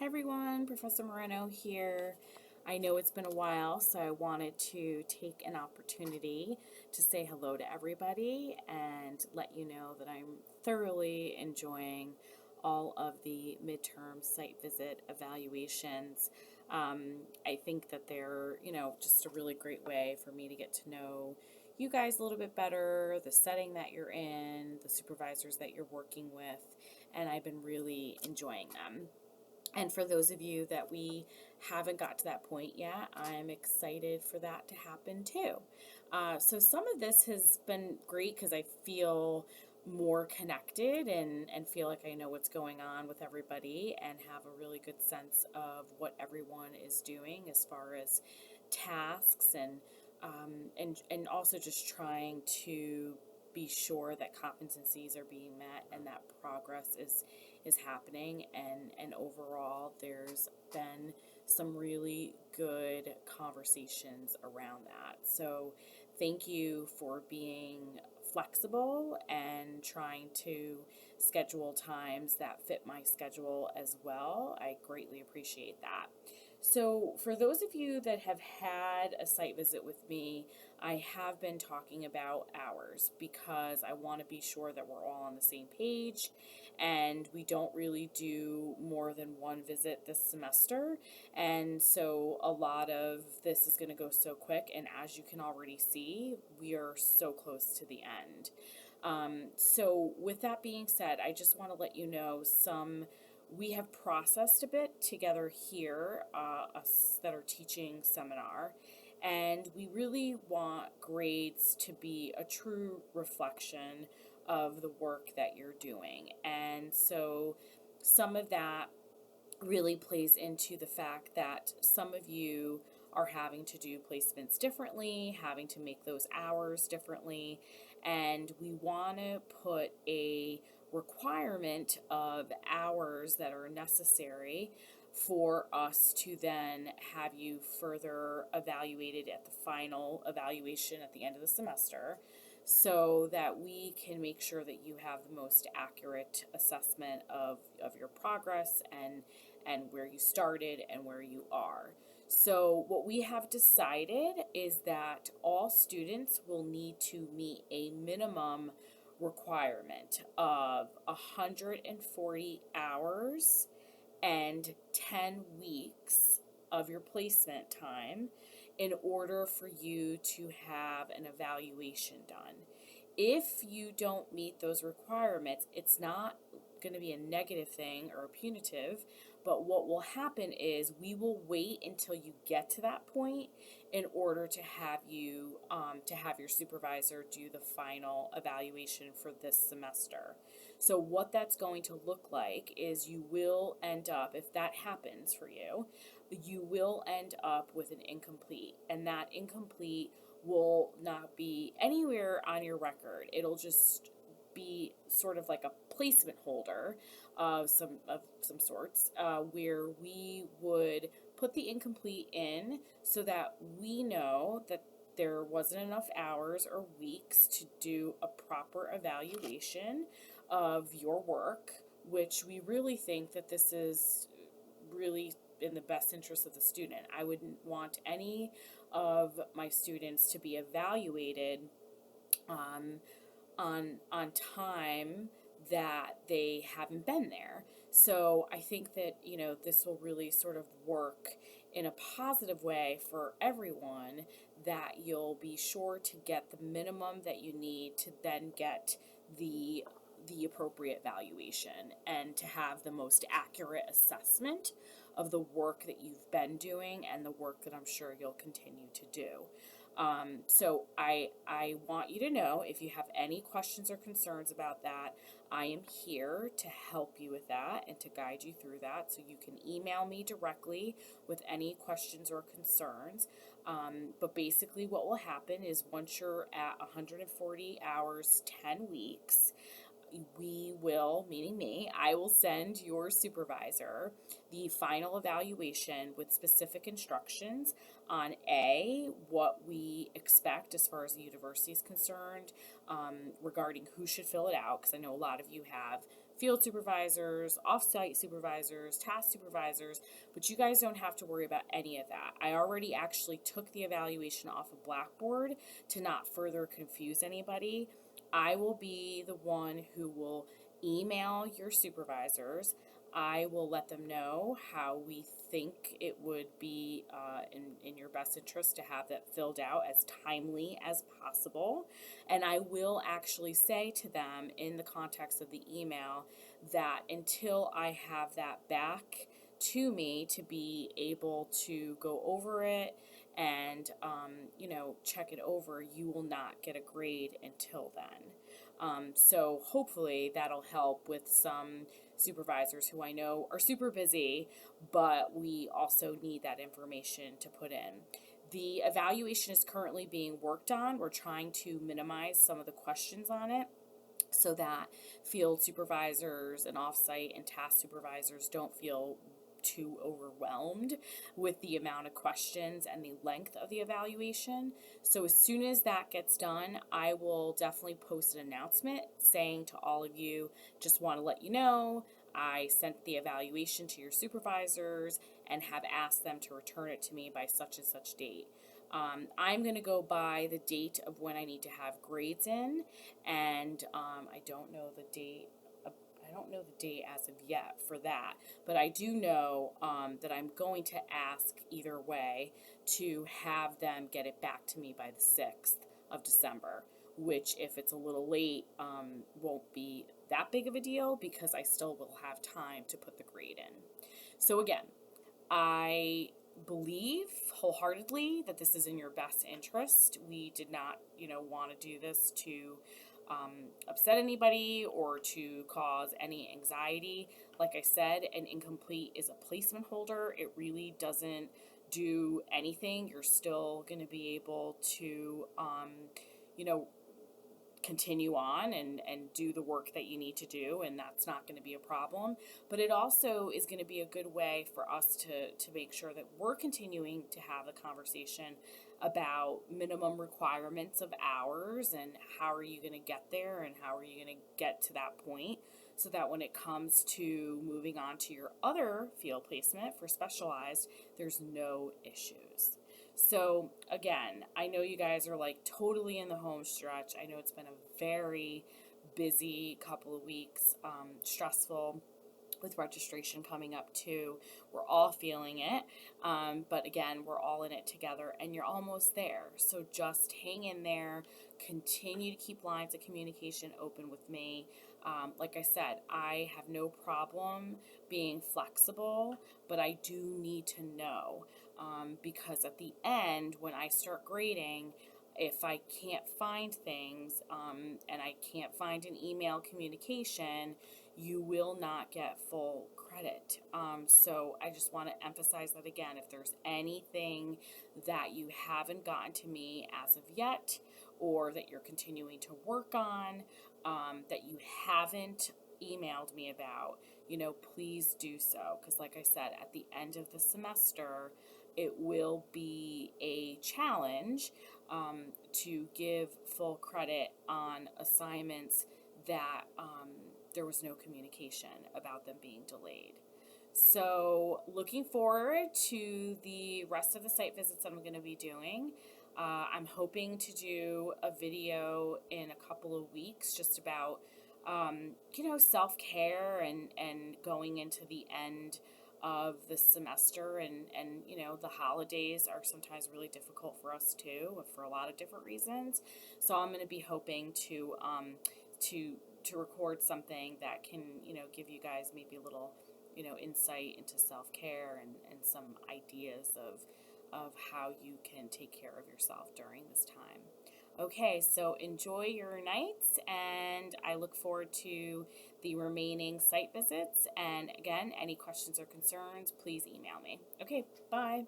Hi everyone, Professor Moreno here. I know it's been a while, so I wanted to take an opportunity to say hello to everybody and let you know that I'm thoroughly enjoying all of the midterm site visit evaluations. I think that they're, just a really great way for me to get to know you guys a little bit better, the setting that you're in, the supervisors that you're working with, and I've been really enjoying them. And for those of you that we haven't got to that point yet, I'm excited for that to happen too. So some of this has been great because I feel more connected and feel like I know what's going on with everybody and have a really good sense of what everyone is doing as far as tasks and also just trying to be sure that competencies are being met and that progress is happening, and overall there's been some really good conversations around that. So thank you for being flexible and trying to schedule times that fit my schedule as well. I greatly appreciate that. So, for those of you that have had a site visit with me, I have been talking about hours because I want to be sure that we're all on the same page and we don't really do more than one visit this semester. And so, a lot of this is going to go so quick, and as you can already see, we are so close to the end. So, with that being said, I just want to let you know we have processed a bit together here, us that are teaching seminar, and we really want grades to be a true reflection of the work that you're doing. And so some of that really plays into the fact that some of you are having to do placements differently, having to make those hours differently, and we want to put a requirement of hours that are necessary for us to then have you further evaluated at the final evaluation at the end of the semester so that we can make sure that you have the most accurate assessment of your progress and where you started and where you are. So what we have decided is that all students will need to meet a minimum requirement of 140 hours and 10 weeks of your placement time in order for you to have an evaluation done. If you don't meet those requirements, it's not going to be a negative thing or a punitive, but what will happen is we will wait until you get to that point in order to have you to have your supervisor do the final evaluation for this semester. So what that's going to look like is you will end up, if that happens for you, you will end up with an incomplete, and that incomplete will not be anywhere on your record. It'll just be sort of like a placement holder of some sorts, where we would put the incomplete in so that we know that there wasn't enough hours or weeks to do a proper evaluation of your work, which we really think that this is really in the best interest of the student. I wouldn't want any of my students to be evaluated um, on time that they haven't been there. So I think that this will really sort of work in a positive way for everyone, that you'll be sure to get the minimum that you need to then get the appropriate valuation and to have the most accurate assessment of the work that you've been doing and the work that I'm sure you'll continue to do. So I want you to know, if you have any questions or concerns about that, I am here to help you with that and to guide you through that. So you can email me directly with any questions or concerns. But basically what will happen is once you're at 140 hours, 10 weeks, we will, meaning me, I will send your supervisor the final evaluation with specific instructions on what we expect as far as the university is concerned, regarding who should fill it out, because I know a lot of you have field supervisors, off-site supervisors, task supervisors, but you guys don't have to worry about any of that. I already actually took the evaluation off of Blackboard to not further confuse anybody. I will be the one who will email your supervisors. I will let them know how we think it would be in your best interest to have that filled out as timely as possible. And I will actually say to them in the context of the email that until I have that back to me to be able to go over it and, check it over, you will not get a grade until then. So hopefully that'll help with some supervisors who I know are super busy, but we also need that information to put in. The evaluation is currently being worked on. We're trying to minimize some of the questions on it so that field supervisors and offsite and task supervisors don't feel too overwhelmed with the amount of questions and the length of the evaluation. So as soon as that gets done, I will definitely post an announcement saying to all of you, just want to let you know, I sent the evaluation to your supervisors and have asked them to return it to me by such and such date. I'm going to go by the date of when I need to have grades in, and I don't know the date. I don't know the date as of yet for that, but I do know that I'm going to ask either way to have them get it back to me by the 6th of December, which if it's a little late won't be that big of a deal because I still will have time to put the grade in. So again, I believe wholeheartedly that this is in your best interest. We did not, want to do this to upset anybody or to cause any anxiety. Like I said, an incomplete is a placement holder. It really doesn't do anything. You're still going to be able to, continue on and do the work that you need to do, and that's not going to be a problem. But it also is going to be a good way for us to make sure that we're continuing to have a conversation about minimum requirements of hours and how are you going to get there and how are you going to get to that point so that when it comes to moving on to your other field placement for specialized, there's no issues. So again, I know you guys are like totally in the home stretch. I know it's been a very busy couple of weeks, stressful with registration coming up too. We're all feeling it, but again, we're all in it together and you're almost there. So just hang in there, continue to keep lines of communication open with me. Like I said, I have no problem being flexible, but I do need to know because at the end, when I start grading, if I can't find things and I can't find an email communication, you will not get full credit. So I just want to emphasize that again. If there's anything that you haven't gotten to me as of yet, or that you're continuing to work on, that you haven't emailed me about, please do so. Because like I said, at the end of the semester, it will be a challenge to give full credit on assignments that there was no communication about them being delayed. So looking forward to the rest of the site visits that I'm going to be doing. I'm hoping to do a video in a couple of weeks just about, self-care and going into the end of the semester and the holidays are sometimes really difficult for us too for a lot of different reasons. So I'm going to be hoping to record something that can give you guys maybe a little insight into self-care and some ideas of how you can take care of yourself during this time. Okay, so enjoy your nights, and I look forward to the remaining site visits. And again, any questions or concerns, please email me. Okay, bye.